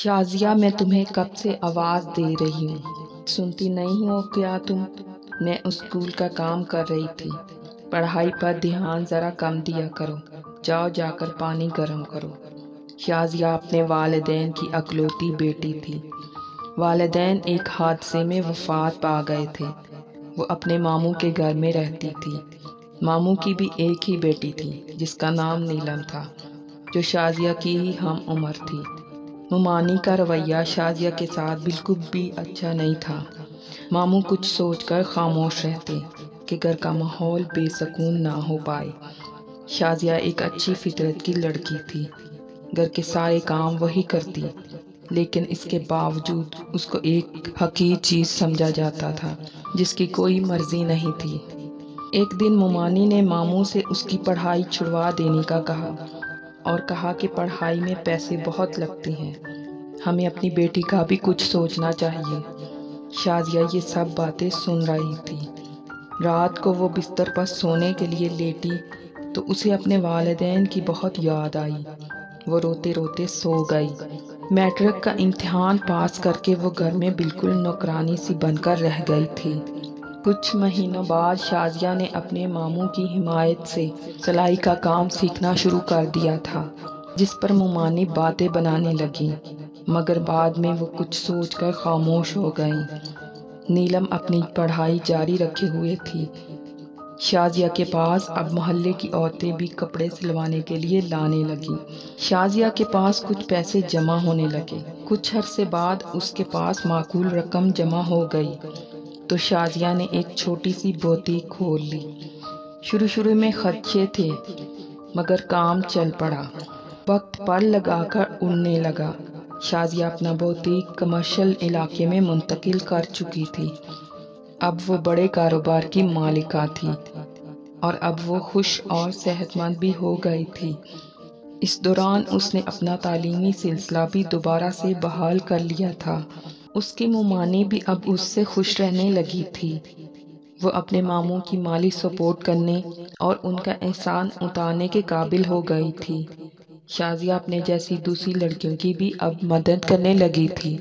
شازیہ میں تمہیں کب سے آواز دے رہی ہوں، سنتی نہیں ہو کیا تم؟ میں اسکول کا کام کر رہی تھی، پڑھائی پر دھیان ذرا کم دیا کرو، جاؤ جا کر پانی گرم کرو۔ شازیہ اپنے والدین کی اکلوتی بیٹی تھی۔ والدین ایک حادثے میں وفات پا گئے تھے۔ وہ اپنے ماموں کے گھر میں رہتی تھی۔ ماموں کی بھی ایک ہی بیٹی تھی جس کا نام نیلم تھا، جو شازیہ کی ہی ہم عمر تھی۔ ممانی کا رویہ شازیہ کے ساتھ بالکل بھی اچھا نہیں تھا۔ ماموں کچھ سوچ کر خاموش رہتے کہ گھر کا ماحول بے سکون نہ ہو پائے۔ شازیہ ایک اچھی فطرت کی لڑکی تھی، گھر کے سارے کام وہی کرتی، لیکن اس کے باوجود اس کو ایک حقیر چیز سمجھا جاتا تھا جس کی کوئی مرضی نہیں تھی۔ ایک دن ممانی نے ماموں سے اس کی پڑھائی چھڑوا دینے کا کہا اور کہا کہ پڑھائی میں پیسے بہت لگتے ہیں، ہمیں اپنی بیٹی کا بھی کچھ سوچنا چاہیے۔ شازیہ یہ سب باتیں سن رہی تھی۔ رات کو وہ بستر پر سونے کے لیے لیٹی تو اسے اپنے والدین کی بہت یاد آئی۔ وہ روتے روتے سو گئی۔ میٹرک کا امتحان پاس کر کے وہ گھر میں بالکل نوکرانی سی بن کر رہ گئی تھی۔ کچھ مہینوں بعد شازیہ نے اپنے ماموں کی حمایت سے سلائی کا کام سیکھنا شروع کر دیا تھا، جس پر ممانی باتیں بنانے لگی، مگر بعد میں وہ کچھ سوچ کر خاموش ہو گئیں۔ نیلم اپنی پڑھائی جاری رکھے ہوئے تھی۔ شازیہ کے پاس اب محلے کی عورتیں بھی کپڑے سلوانے کے لیے لانے لگیں۔ شازیہ کے پاس کچھ پیسے جمع ہونے لگے۔ کچھ عرصے بعد اس کے پاس معقول رقم جمع ہو گئی تو شازیہ نے ایک چھوٹی سی بوتیک کھول لی۔ شروع میں خدشے تھے، مگر کام چل پڑا۔ وقت پر لگا کر اڑنے لگا۔ شازیہ اپنا بوتیک کمرشل علاقے میں منتقل کر چکی تھی۔ اب وہ بڑے کاروبار کی مالکہ تھی اور اب وہ خوش اور صحت مند بھی ہو گئی تھی۔ اس دوران اس نے اپنا تعلیمی سلسلہ بھی دوبارہ سے بحال کر لیا تھا۔ اس کی ممانی بھی اب اس سے خوش رہنے لگی تھی۔ وہ اپنے ماموں کی مالی سپورٹ کرنے اور ان کا احسان اتارنے کے قابل ہو گئی تھی۔ شازیہ اپنے جیسی دوسری لڑکیوں کی بھی اب مدد کرنے لگی تھی۔